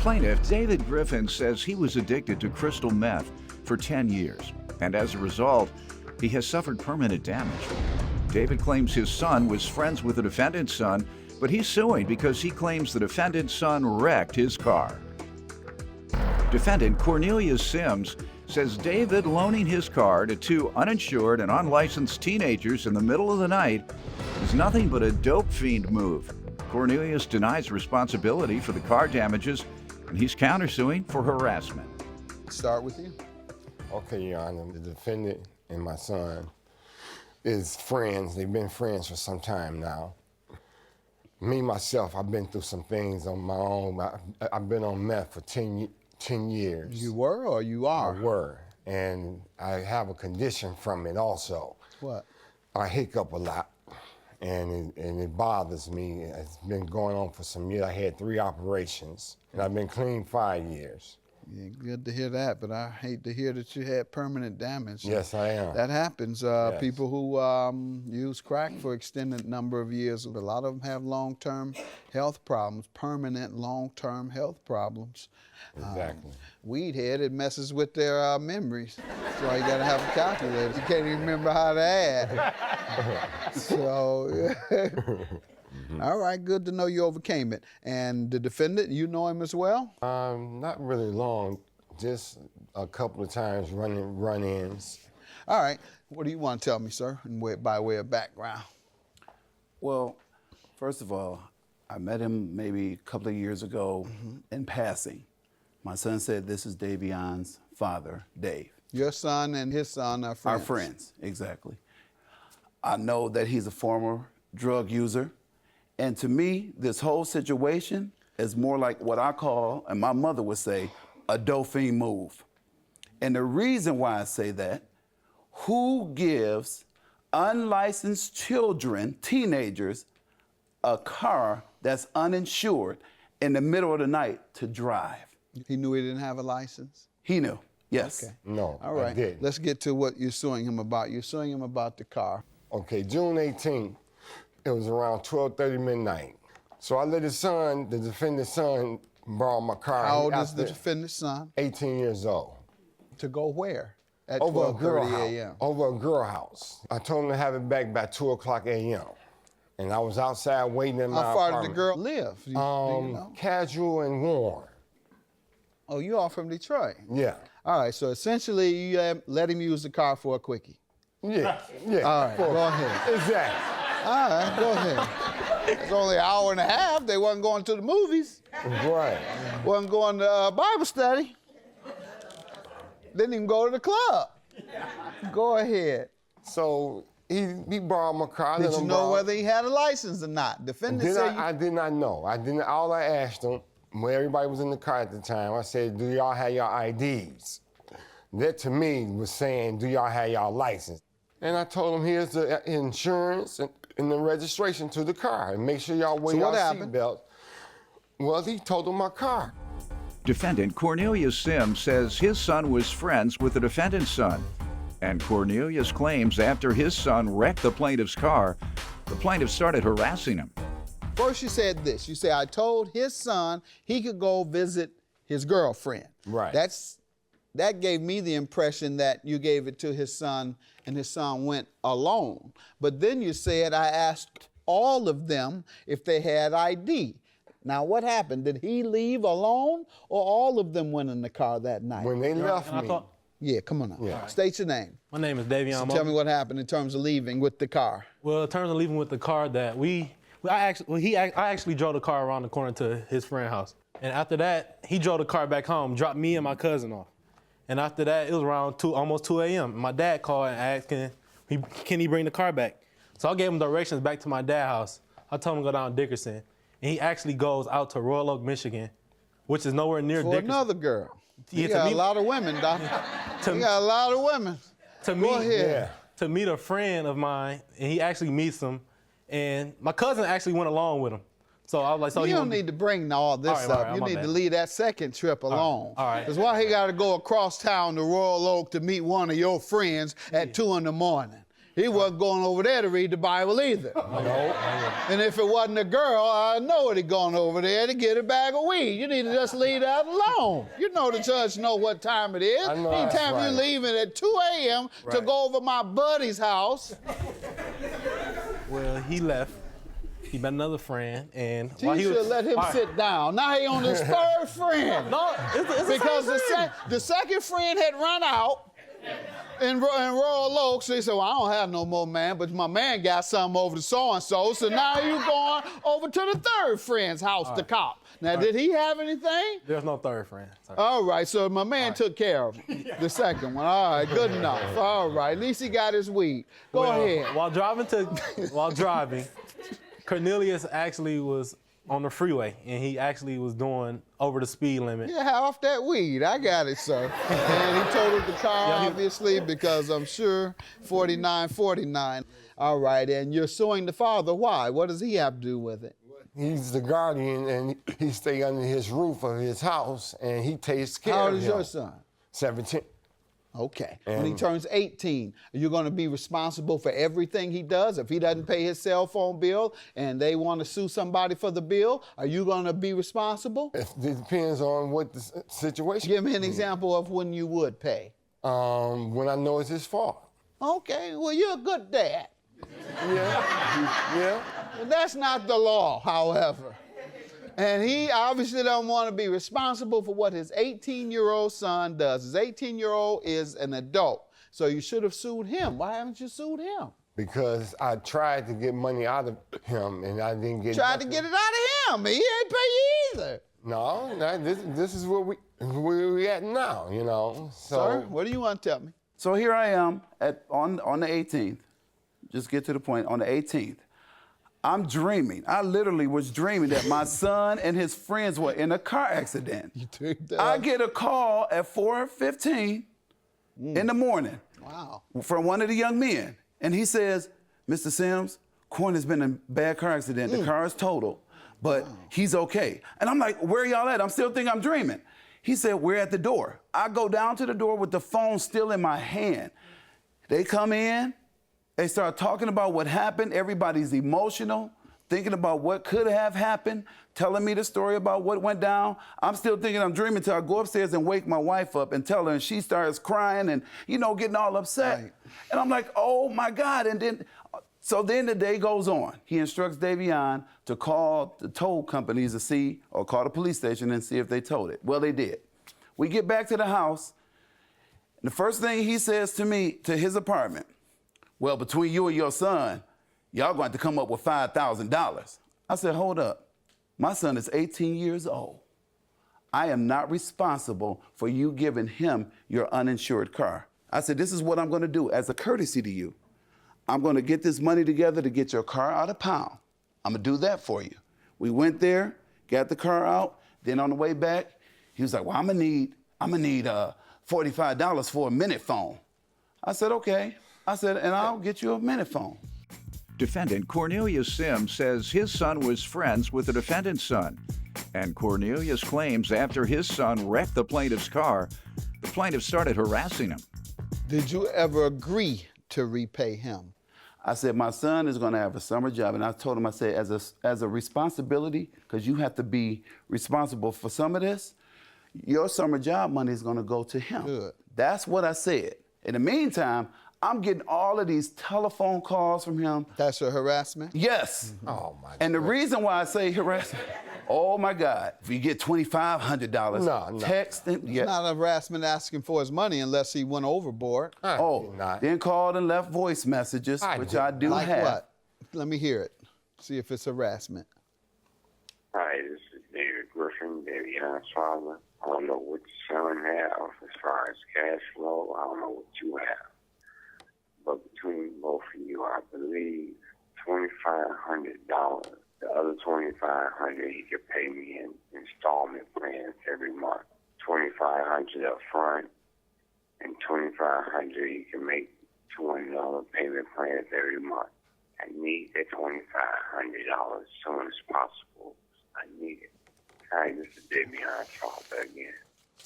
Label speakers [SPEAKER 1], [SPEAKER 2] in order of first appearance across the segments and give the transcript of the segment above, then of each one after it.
[SPEAKER 1] Plaintiff David Griffin says he was addicted to crystal meth for 10 years, and as a result, he has suffered permanent damage. David claims his son was friends with the defendant's son, but he's suing because he claims the defendant's son wrecked his car. Defendant Cornelius Sims says David loaning his car to two uninsured and unlicensed teenagers in the middle of the night is nothing but a dope fiend move. Cornelius denies responsibility for the car damages, and he's countersuing for harassment.
[SPEAKER 2] Start with you.
[SPEAKER 3] Okay, Your Honor, the defendant and my son is friends. They've been friends for some time now. Me, myself, I've been through some things on my own. I've been on meth for 10 years.
[SPEAKER 2] You were or you are?
[SPEAKER 3] I were, and I have a condition from it also.
[SPEAKER 2] What?
[SPEAKER 3] I hiccup a lot, and it bothers me. It's been going on for some years. I had 3 operations, and I've been clean 5 years.
[SPEAKER 2] Yeah, good to hear that, but I hate to hear that you had permanent damage.
[SPEAKER 3] Yes, I am.
[SPEAKER 2] That happens.
[SPEAKER 3] Yes.
[SPEAKER 2] People who use crack for extended number of years, a lot of them have long-term health problems, permanent long-term health problems.
[SPEAKER 3] Exactly.
[SPEAKER 2] Weed head, it messes with their memories. That's why you gotta have a calculator. You can't even remember how to add. So, all right, good to know you overcame it. And the defendant, you know him as well?
[SPEAKER 3] Not really long, just a couple of times run-ins.
[SPEAKER 2] All right, what do you want to tell me, sir, by way of background?
[SPEAKER 4] Well, first of all, I met him maybe a couple of years ago in passing. My son said this is Davion's father, Dave.
[SPEAKER 2] Your son and his son are friends?
[SPEAKER 4] Our friends, exactly. I know that he's a former drug user. And to me, this whole situation is more like what I call, and my mother would say, a dopamine move. And the reason why I say that, who gives unlicensed children, teenagers, a car that's uninsured in the middle of the night to drive?
[SPEAKER 2] He knew he didn't have a license?
[SPEAKER 4] He knew, yes.
[SPEAKER 2] Okay.
[SPEAKER 3] No,
[SPEAKER 2] all right.
[SPEAKER 3] I didn't.
[SPEAKER 2] Let's get to what you're suing him about. You're suing him about the car.
[SPEAKER 3] Okay, June 18th, it was around 12:30 midnight. So I let his son, the defendant's son, borrow my car.
[SPEAKER 2] How old is the defendant's son?
[SPEAKER 3] 18 years old.
[SPEAKER 2] To go where? At
[SPEAKER 3] Over a girl
[SPEAKER 2] 12:30 a.m.
[SPEAKER 3] Over a girl house. I told him to have it back by 2 o'clock a.m. And I was outside waiting in my
[SPEAKER 2] How far
[SPEAKER 3] apartment.
[SPEAKER 2] did the girl live? Do you know?
[SPEAKER 3] Casual and warm.
[SPEAKER 2] Oh, you are from Detroit?
[SPEAKER 3] Yeah.
[SPEAKER 2] All right, so essentially you let him use the car for a quickie.
[SPEAKER 3] Yeah, yeah.
[SPEAKER 2] All right, go ahead.
[SPEAKER 3] Exactly.
[SPEAKER 2] All right, go ahead. It's only an hour and a half. They wasn't going to the movies.
[SPEAKER 3] Right.
[SPEAKER 2] Wasn't going to Bible study. Didn't even go to the club. Go ahead.
[SPEAKER 3] So he borrowed my car.
[SPEAKER 2] Did you know whether he had a license or not? Defendant said
[SPEAKER 3] I did not know. All I asked him, when everybody was in the car at the time, I said, do y'all have your IDs? That to me was saying, do y'all have y'all license? And I told him, here's the insurance and the registration to the car. And make sure y'all wear your seatbelt. Well, he totaled my car.
[SPEAKER 1] Defendant Cornelius Sims says his son was friends with the defendant's son. And Cornelius claims after his son wrecked the plaintiff's car, the plaintiff started harassing him.
[SPEAKER 2] First you said this. You say, I told his son he could go visit his girlfriend.
[SPEAKER 3] Right.
[SPEAKER 2] That gave me the impression that you gave it to his son and his son went alone. But then you said, I asked all of them if they had ID. Now what happened? Did he leave alone or all of them went in the car that night?
[SPEAKER 3] When they left me.
[SPEAKER 2] Yeah, come on now.
[SPEAKER 3] Yeah.
[SPEAKER 2] State your name.
[SPEAKER 5] My name is Davion.
[SPEAKER 2] So tell me what happened in terms of leaving with the car.
[SPEAKER 5] Well, in terms of leaving with the car, that I actually drove the car around the corner to his friend's house. And after that, he drove the car back home, dropped me and my cousin off. And after that, it was around almost 2 a.m. My dad called and asked, can he bring the car back? So I gave him directions back to my dad's house. I told him to go down Dickerson. And he actually goes out to Royal Oak, Michigan, which is nowhere near Dickerson.
[SPEAKER 2] For another girl.
[SPEAKER 5] Yeah,
[SPEAKER 2] you got a lot of women, Doc. You got a lot of women. Go ahead.
[SPEAKER 5] To meet a friend of mine, and he actually meets him. And my cousin actually went along with him. So I was like, so
[SPEAKER 2] you don't need to bring all this up. You need to leave that second trip alone.
[SPEAKER 5] All right.
[SPEAKER 2] Because why he got to go across town to Royal Oak to meet one of your friends at 2 in the morning? He wasn't going over there to read the Bible either. And if it wasn't a girl, I know that he going over there to get a bag of weed. You need to just leave that alone. You know the judge know what time it is.
[SPEAKER 3] I know that's
[SPEAKER 2] Anytime
[SPEAKER 3] right.
[SPEAKER 2] you leaving at 2 a.m. to go over my buddy's house.
[SPEAKER 5] Well, he left. He met another friend, and
[SPEAKER 2] You should let him sit down. Now he on his third friend.
[SPEAKER 5] No, it's
[SPEAKER 2] Because
[SPEAKER 5] the same friend.
[SPEAKER 2] the second friend had run out in Royal Oaks. He said, well, I don't have no more man, but my man got something over to so-and-so. So now you going over to the third friend's house, the cop. Now, did he have anything?
[SPEAKER 5] There's no third friend. Sorry.
[SPEAKER 2] All right, so my man took care of him. The second one. All right, good enough. All right, at least he got his weed. Go ahead.
[SPEAKER 5] While driving, Cornelius actually was on the freeway, and he actually was doing over the speed limit.
[SPEAKER 2] Yeah, have off that weed. I got it, sir. And he totaled the car, obviously, because I'm sure 4949. All right, and you're suing the father. Why? What does he have to do with it?
[SPEAKER 3] He's the guardian, and he stay under his roof of his house, and he takes care
[SPEAKER 2] How
[SPEAKER 3] of
[SPEAKER 2] old
[SPEAKER 3] him.
[SPEAKER 2] is your son?
[SPEAKER 3] 17.
[SPEAKER 2] Okay. When he turns 18, are you going to be responsible for everything he does? If he doesn't pay his cell phone bill and they want to sue somebody for the bill, are you going to be responsible?
[SPEAKER 3] It depends on what the situation.
[SPEAKER 2] Give me an example of when you would pay.
[SPEAKER 3] When I know it's his fault.
[SPEAKER 2] Okay, well, you're a good dad.
[SPEAKER 3] Yeah.
[SPEAKER 2] Well, that's not the law, however. And he obviously don't want to be responsible for what his 18-year-old son does. His 18-year-old is an adult, so you should have sued him. Why haven't you sued him?
[SPEAKER 3] Because I tried to get money out of him, and I didn't get.
[SPEAKER 2] Tried to get it out of him. He ain't pay you either.
[SPEAKER 3] No, this is where we at now, you know. So,
[SPEAKER 2] Sir, what do you want to tell me?
[SPEAKER 4] So here I am on the 18th. Just get to the point. On the 18th, I'm dreaming. I literally was dreaming that my son and his friends were in a car accident.
[SPEAKER 2] You dreamed that?
[SPEAKER 4] I get a call at 4:15 in the morning
[SPEAKER 2] Wow.
[SPEAKER 4] from one of the young men. And he says, Mr. Sims, Corn has been in a bad car accident. The car is totaled, but he's okay. And I'm like, where y'all at? I'm still thinking I'm dreaming. He said, we're at the door. I go down to the door with the phone still in my hand. They come in. They start talking about what happened. Everybody's emotional, thinking about what could have happened, telling me the story about what went down. I'm still thinking I'm dreaming till I go upstairs and wake my wife up and tell her, and she starts crying and, getting all upset.
[SPEAKER 2] Right.
[SPEAKER 4] And I'm like, oh my God. And then, so then the day goes on. He instructs Davion to call the tow companies to see, or call the police station and see if they towed it. Well, they did. We get back to the house, and the first thing he says to me, to his apartment, well, between you and your son, y'all going to have to come up with $5,000. I said, hold up. My son is 18 years old. I am not responsible for you giving him your uninsured car. I said, this is what I'm going to do as a courtesy to you. I'm going to get this money together to get your car out of pound. I'm going to do that for you. We went there, got the car out. Then on the way back, he was like, well, I'm going to need $45 for a minute phone. I said, okay. I said, and I'll get you a minute phone.
[SPEAKER 1] Defendant Cornelius Sims says his son was friends with the defendant's son. And Cornelius claims after his son wrecked the plaintiff's car, the plaintiff started harassing him.
[SPEAKER 2] Did you ever agree to repay him?
[SPEAKER 4] I said, my son is going to have a summer job. And I told him, I said, as a responsibility, because you have to be responsible for some of this, your summer job money is going to go to him.
[SPEAKER 2] Good.
[SPEAKER 4] That's what I said. In the meantime, I'm getting all of these telephone calls from him.
[SPEAKER 2] That's your harassment?
[SPEAKER 4] Yes.
[SPEAKER 3] Oh my.
[SPEAKER 4] And the reason why I say harassment, oh my God, if you get $2,500,
[SPEAKER 3] No.
[SPEAKER 4] text him.
[SPEAKER 2] It's not a harassment asking for his money unless he went overboard.
[SPEAKER 4] Then called and left voice messages, which I do
[SPEAKER 2] Like
[SPEAKER 4] have.
[SPEAKER 2] what? Let me hear it. See if it's harassment.
[SPEAKER 6] Hi, this is David Griffin, Davion's father. I don't know what your son have as far as cash flow. I don't know what you have. But between both of you, I believe $2,500. The other $2,500 he could pay me in installment plans every month. $2,500 up front, and $2,500 he can make $200 payment plans every month. I need that $2,500 as soon as possible. I need it. Hi, this is Davion's father again.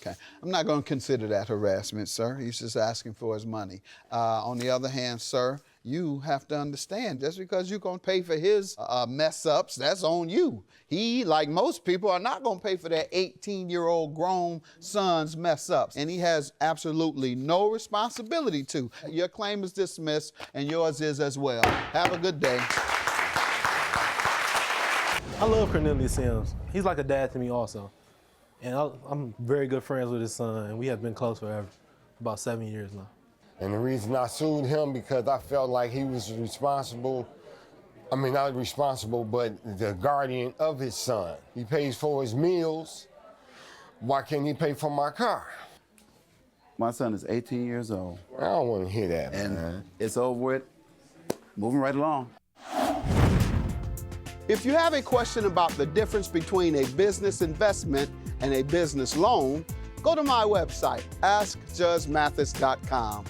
[SPEAKER 2] Okay. I'm not going to consider that harassment, sir. He's just asking for his money. On the other hand, sir, you have to understand, just because you're going to pay for his mess ups, that's on you. He, like most people, are not going to pay for their 18-year-old grown son's mess ups. And he has absolutely no responsibility to. Your claim is dismissed, and yours is as well. Have a good day.
[SPEAKER 5] I love Cornelius Sims. He's like a dad to me also. And I'm very good friends with his son, and we have been close forever, about 7 years now.
[SPEAKER 3] And the reason I sued him because I felt like he was responsible. I mean, not responsible, but the guardian of his son. He pays for his meals. Why can't he pay for my car?
[SPEAKER 4] My son is 18 years old.
[SPEAKER 3] I don't want to hear that,
[SPEAKER 4] And
[SPEAKER 3] man.
[SPEAKER 4] it's over with. Moving right along.
[SPEAKER 2] If you have a question about the difference between a business investment and a business loan, go to my website, askjudgemathis.com.